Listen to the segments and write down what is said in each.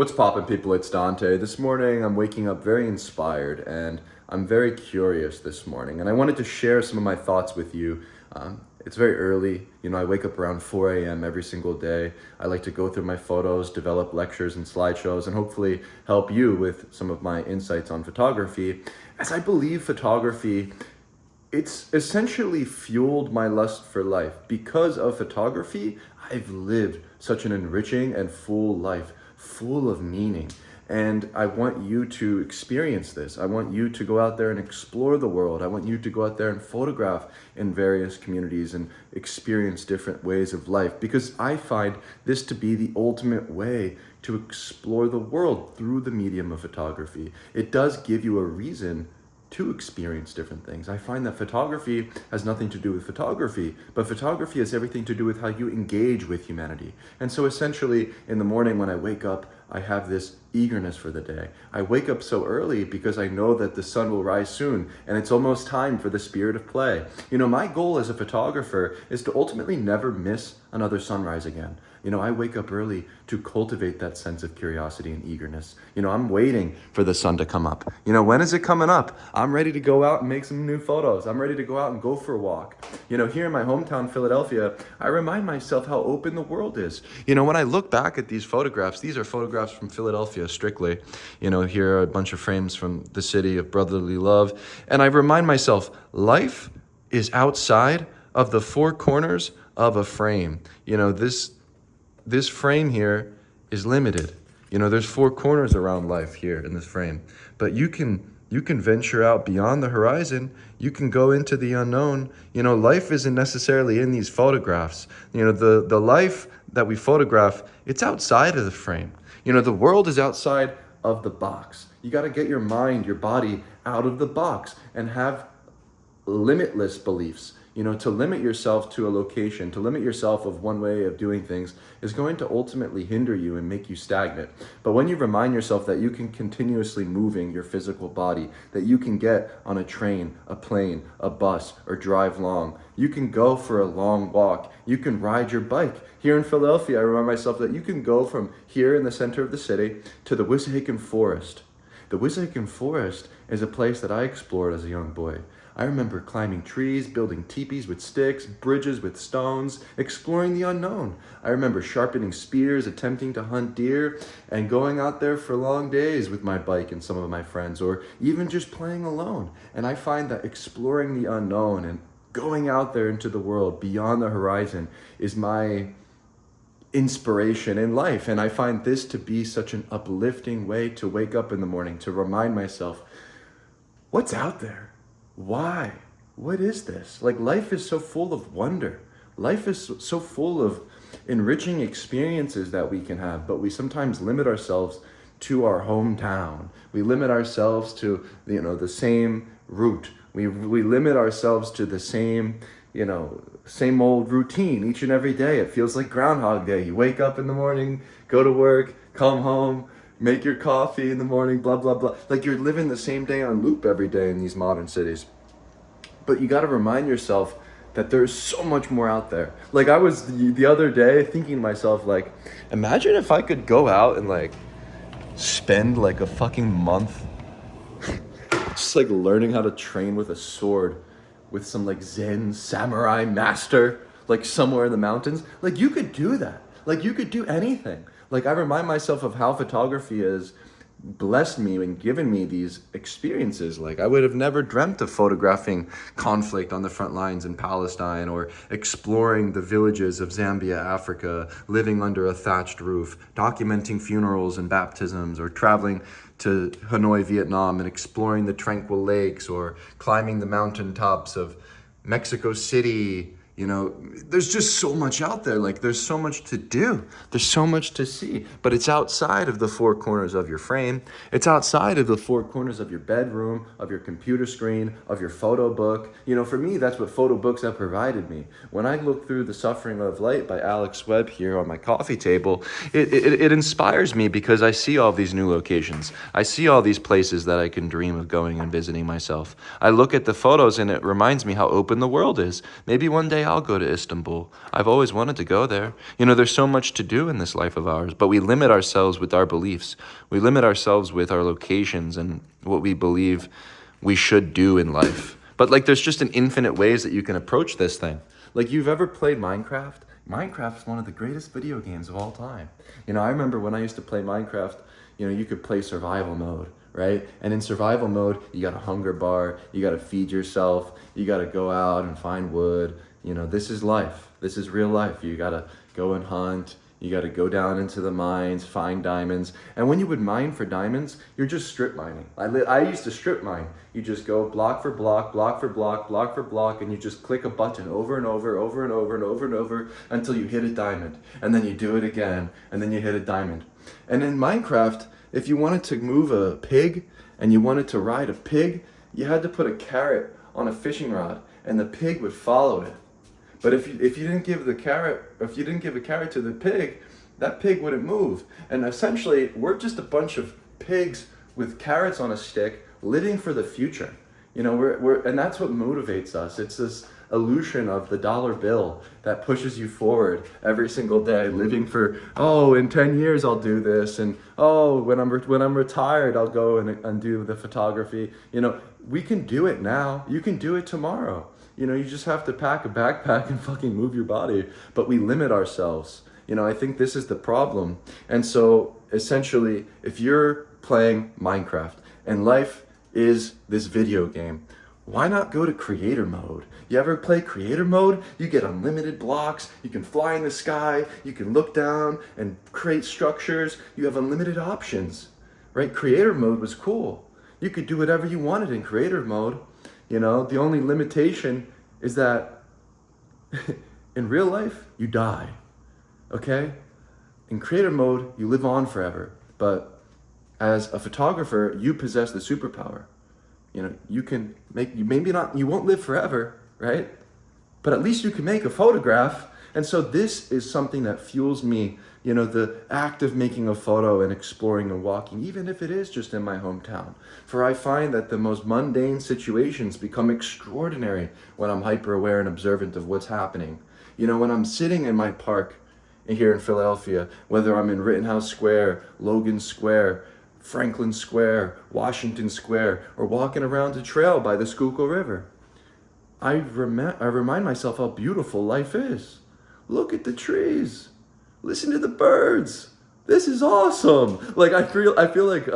What's poppin', people? It's Dante. This morning I'm waking up very inspired and I'm very curious this morning. And I wanted to share some of my thoughts with you. It's very early. I wake up around 4 a.m. every single day. I like to go through my photos, develop lectures and slideshows, and hopefully help you with some of my insights on photography. As I believe photography, it's essentially fueled my lust for life. Because of photography, I've lived such an enriching and full life, full of meaning. And I want you to experience this. I want you to go out there and explore the world. I want you to go out there and photograph in various communities and experience different ways of life, because I find this to be the ultimate way to explore the world through the medium of photography. It does give you a reason to experience different things. I find that photography has nothing to do with photography, but photography has everything to do with how you engage with humanity. And so essentially, in the morning when I wake up, I have this eagerness for the day. I wake up so early because I know that the sun will rise soon and it's almost time for the spirit of play. My goal as a photographer is to ultimately never miss another sunrise again. I wake up early to cultivate that sense of curiosity and eagerness. I'm waiting for the sun to come up. When is it coming up? I'm ready to go out and make some new photos. I'm ready to go out and go for a walk. Here in my hometown, Philadelphia, I remind myself how open the world is. When I look back at these photographs, these are photographs from Philadelphia strictly. Here are a bunch of frames from the city of brotherly love. And I remind myself, life is outside of the four corners of a frame. This frame here is limited. There's four corners around life here in this frame, but you can venture out beyond the horizon. You can go into the unknown. Life isn't necessarily in these photographs. The life that we photograph, it's outside of the frame. The world is outside of the box. You got to get your mind, your body out of the box and have limitless beliefs. To limit yourself to a location, to limit yourself of one way of doing things is going to ultimately hinder you and make you stagnant. But when you remind yourself that you can continuously moving your physical body, that you can get on a train, a plane, a bus, or drive long, you can go for a long walk, you can ride your bike. Here in Philadelphia, I remind myself that you can go from here in the center of the city to the Wissahickon forest. The Wissahickon forest is a place that I explored as a young boy. I remember climbing trees, building teepees with sticks, bridges with stones, exploring the unknown. I remember sharpening spears, attempting to hunt deer, and going out there for long days with my bike and some of my friends, or even just playing alone. And I find that exploring the unknown and going out there into the world beyond the horizon is my inspiration in life. And I find this to be such an uplifting way to wake up in the morning, to remind myself, what's out there? Why? What is this? Life is so full of wonder. Life is so full of enriching experiences that we can have, but we sometimes limit ourselves to our hometown. We limit ourselves to, the same route. We limit ourselves to the same old routine each and every day. It feels like Groundhog Day. You wake up in the morning, go to work, come home, make your coffee in the morning, blah, blah, blah. You're living the same day on loop every day in these modern cities. But you got to remind yourself that there's so much more out there. I was the other day thinking to myself, imagine if I could go out and spend a fucking month just learning how to train with a sword with some Zen samurai master, somewhere in the mountains. You could do that. You could do anything. I remind myself of how photography has blessed me and given me these experiences. I would have never dreamt of photographing conflict on the front lines in Palestine, or exploring the villages of Zambia, Africa, living under a thatched roof, documenting funerals and baptisms, or traveling to Hanoi, Vietnam, and exploring the tranquil lakes, or climbing the mountaintops of Mexico City. There's just so much out there. There's so much to do. There's so much to see. But it's outside of the four corners of your frame. It's outside of the four corners of your bedroom, of your computer screen, of your photo book. For me, that's what photo books have provided me. When I look through The Suffering of Light by Alex Webb here on my coffee table, it inspires me, because I see all these new locations. I see all these places that I can dream of going and visiting myself. I look at the photos and it reminds me how open the world is. Maybe one day I'll go to Istanbul. I've always wanted to go there. There's so much to do in this life of ours, but we limit ourselves with our beliefs. We limit ourselves with our locations and what we believe we should do in life. But like, there's just an infinite ways that you can approach this thing. Like, you've ever played Minecraft? Minecraft is one of the greatest video games of all time. I remember when I used to play Minecraft, you could play survival mode, right? And in survival mode, you got a hunger bar, you got to feed yourself, you got to go out and find wood. This is life. This is real life. You got to go and hunt. You got to go down into the mines, find diamonds. And when you would mine for diamonds, you're just strip mining. I used to strip mine. You just go block for block, block for block, block for block, and you just click a button over and over, over and over and over and over until you hit a diamond. And then you do it again, and then you hit a diamond. And in Minecraft, if you wanted to move a pig and you wanted to ride a pig, you had to put a carrot on a fishing rod, and the pig would follow it. But if you didn't give a carrot to the pig, that pig wouldn't move. And essentially, we're just a bunch of pigs with carrots on a stick living for the future. And that's what motivates us. It's this illusion of the dollar bill that pushes you forward every single day, living for, in 10 years I'll do this, and when I'm retired I'll go and do the photography. We can do it now. You can do it tomorrow. You just have to pack a backpack and fucking move your body. But we limit ourselves. I think this is the problem. And so essentially, if you're playing Minecraft and life is this video game, why not go to creator mode? You ever play creator mode? You get unlimited blocks. You can fly in the sky. You can look down and create structures. You have unlimited options, right? Creator mode was cool. You could do whatever you wanted in creator mode. The only limitation is that in real life, you die, okay? In creator mode, you live on forever. But as a photographer, you possess the superpower. You can you won't live forever, right? But at least you can make a photograph. And so this is something that fuels me, the act of making a photo and exploring and walking, even if it is just in my hometown. For I find that the most mundane situations become extraordinary when I'm hyper aware and observant of what's happening. When I'm sitting in my park here in Philadelphia, whether I'm in Rittenhouse Square, Logan Square, Franklin Square, Washington Square, or walking around a trail by the Schuylkill River, I remind myself how beautiful life is. Look at the trees. Listen to the birds. This is awesome. Like, I feel like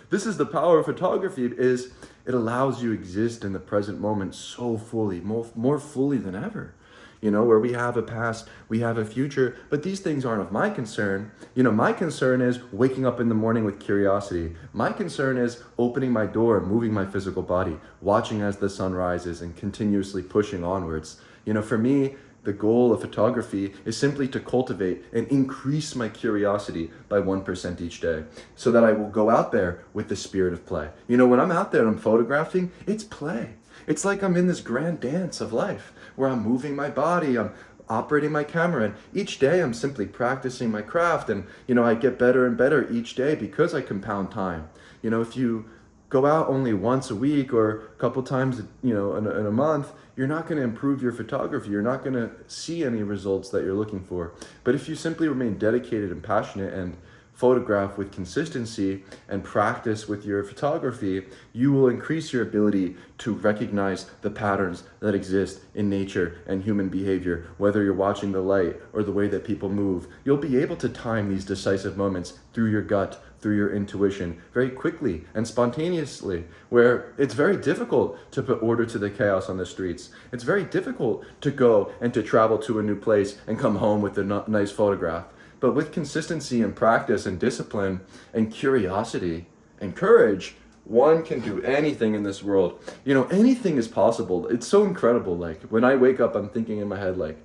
this is the power of photography, is it allows you to exist in the present moment so fully, more fully than ever. Where we have a past, we have a future, but these things aren't of my concern. My concern is waking up in the morning with curiosity. My concern is opening my door, moving my physical body, watching as the sun rises and continuously pushing onwards. For me, the goal of photography is simply to cultivate and increase my curiosity by 1% each day, so that I will go out there with the spirit of play. When I'm out there and I'm photographing, it's play. It's like I'm in this grand dance of life where I'm moving my body, I'm operating my camera, and each day I'm simply practicing my craft, and I get better and better each day because I compound time. If you go out only once a week or a couple times in a month, you're not going to improve your photography. You're not going to see any results that you're looking for. But if you simply remain dedicated and passionate and photograph with consistency and practice with your photography, you will increase your ability to recognize the patterns that exist in nature and human behavior. Whether you're watching the light or the way that people move, you'll be able to time these decisive moments through your gut, through your intuition, very quickly and spontaneously, where it's very difficult to put order to the chaos on the streets. It's very difficult to go and to travel to a new place and come home with a nice photograph. But with consistency and practice and discipline and curiosity and courage, one can do anything in this world. Anything is possible. It's so incredible. Like, when I wake up, I'm thinking in my head, like,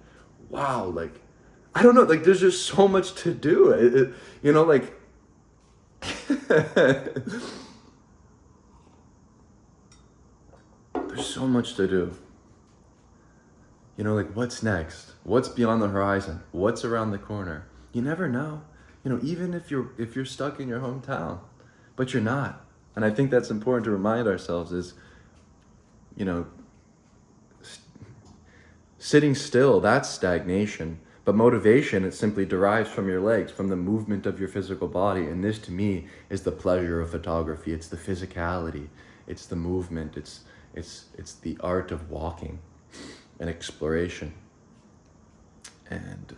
wow, like, I don't know, like, there's just so much to do. There's so much to do. What's next? What's beyond the horizon? What's around the corner? You never know. Even if you're stuck in your hometown, but you're not. And I think that's important to remind ourselves is, Sitting still, that's stagnation. But motivation, it simply derives from your legs, from the movement of your physical body. And this, to me, is the pleasure of photography. It's the physicality. It's the movement. It's the art of walking and exploration. And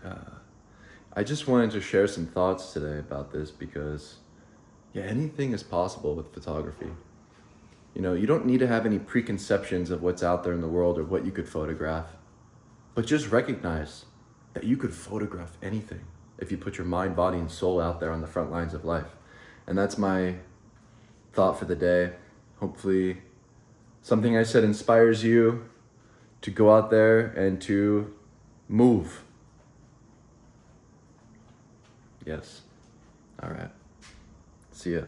I just wanted to share some thoughts today about this because, yeah, anything is possible with photography. You don't need to have any preconceptions of what's out there in the world or what you could photograph, but just recognize that you could photograph anything if you put your mind, body, and soul out there on the front lines of life. And that's my thought for the day. Hopefully something I said inspires you to go out there and to move. Yes. All right. See ya.